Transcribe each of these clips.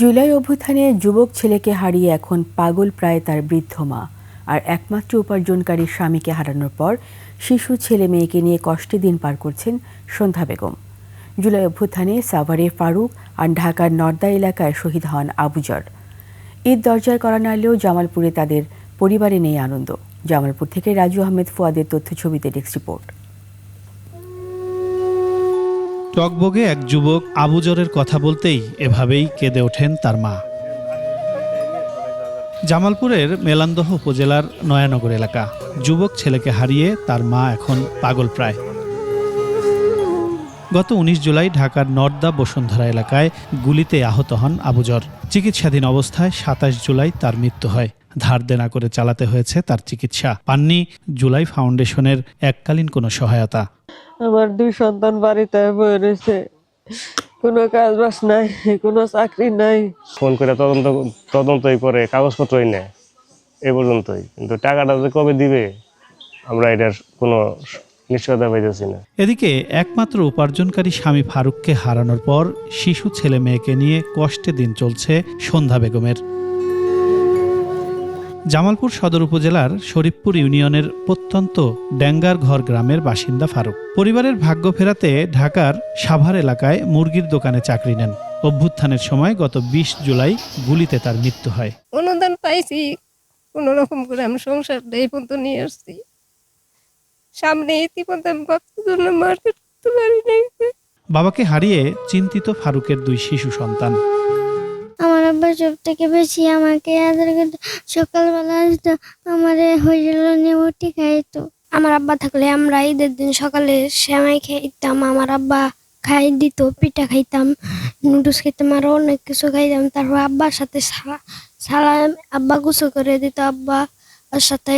জুলাই অভ্যুত্থানে যুবক ছেলেকে হারিয়ে এখন পাগল প্রায় তার বৃদ্ধ মা। আর একমাত্র উপার্জনকারী স্বামীকে হারানোর পর শিশু ছেলে মেয়েকে নিয়ে কষ্টে দিন পার করছেন সন্ধ্যা বেগম। জুলাই অভ্যুত্থানে সাভারে ফারুক আর ঢাকার নর্দা এলাকায় শহীদ হন আবুজর। ঈদ দরজায় করা নাড়লেও জামালপুরে তাদের পরিবারে নেই আনন্দ। জামালপুর থেকে রাজু আহমেদ ফুয়াদের তথ্য ছবিতে ডেস্ক রিপোর্ট। টকবগে এক যুবক আবুজরের কথা বলতেই এভাবেই কেঁদে ওঠেন তার মা। জামালপুরের মেলান্দহ উপজেলার নয়ানগর এলাকা। যুবক ছেলেকে হারিয়ে তার মা এখন পাগল প্রায়। গত ১৯ জুলাই ঢাকার নর্দা বসুন্ধরা এলাকায় গুলিতে আহত হন আবুজর। চিকিৎসাধীন অবস্থায় ২৭ জুলাই তার মৃত্যু হয়। ধার দেনা করে চালাতে হয়েছে তার চিকিৎসা। পাননি জুলাই ফাউন্ডেশনের এককালীন কোনো সহায়তা। আমার 2 সন্তান বাড়িতে বসে রয়েছে, কোনো কাজ বাস নাই, কোনো চাকরি নাই। ফোন করে তদন্তই করে কাগজপত্রই নেয় এ পর্যন্তই, কিন্তু টাকাটা যে কবে দিবে আমরা এটার কোনো নিশ্চয়তা পাইতেছি না। এদিকে একমাত্র উপার্জনকারী স্বামী ফারুককে হারানোর পর শিশু ছেলে মেয়েকে নিয়ে কষ্টে দিন চলছে সন্ধ্যা বেগমের। জামালপুর সদর উপজেলার শরীফপুর ইউনিয়নের প্রত্যন্ত ড্যাঙ্গারঘর গ্রামের বাসিন্দা ফারুক পরিবারের ভাগ্য ফেরাতে ঢাকার সাভার এলাকায় মুরগির দোকানে চাকরি নেন। অভ্যুত্থানের সময় গত ২০ জুলাই গুলিতে তার মৃত্যু হয়। অনুদান পাইছি, কোন রকম করে আমি সংসারটা এই পর্যন্ত নিয়ে আসছি। সামনে ইতিমধ্যে আমি বাচ্চার জন্য মার্কেট করতে পারি নাই। বাবাকে হারিয়ে চিন্তিত ফারুকের 2 শিশু সন্তান। আমার আব্বা সব থেকে বেশি আমাকে আদর করতো। সকালবেলা আসতো, আমার হইল নিয়ে উঠে খাইতো। আমার আব্বা থাকলে আমরা ঈদের দিন সকালে সেমাই খাইতাম, আমার আব্বা খাই দিত, পিঠা খাইতাম, নুডলস খাইতাম, আরো অনেক কিছু খাইতাম। তারপর আব্বার সাথে সালাম আব্বা গোসল করে দিত, আব্বার সাথে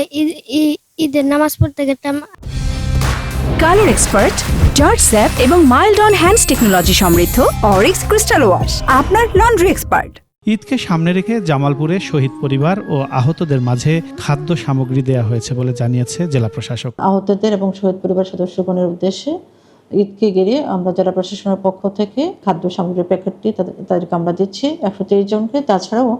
ঈদের নামাজ পড়তে গেতাম। কালার এক্সপার্ট, জর্জ স্যাপ এবং মাইল্ড অন হ্যান্ডস টেকনোলজি সমৃদ্ধ অরিক্স ক্রিস্টাল ওয়াশ আপনার লন্ড্রি এক্সপার্ট। ঈদকে সামনে রেখে জামালপুরে শহীদ পরিবার ও আহতদের মাঝে খাদ্য সামগ্রী দেয়া হয়েছে বলে জানিয়েছে জেলা প্রশাসক। আহতদের এবং শহীদ পরিবার সদস্যগণের উদ্দেশ্যে ঈদকে ঘিরে আমরা জেলা প্রশাসনের পক্ষ থেকে খাদ্য সামগ্রীর প্যাকেটটি তাদেরকে আমরা দিচ্ছি 130 জনকে। তাছাড়াও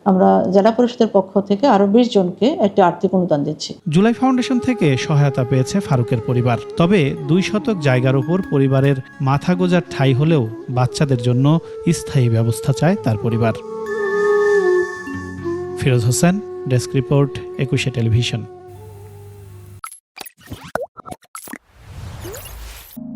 আমরা জেলা পরিষদের পক্ষ থেকে আরো 20 জনকে একটি আর্থিক অনুদান দিচ্ছি। জুলাই ফাউন্ডেশন থেকে সহায়তা পেয়েছে ফারুকের পরিবার। তবে 2 শতক জায়গার উপর পরিবারের মাথা গোঁজার ঠাঁই হলেও বাচ্চাদের জন্য স্থায়ী ব্যবস্থা চায় তার পরিবার। Firoz Hossain, desk report, 21 television.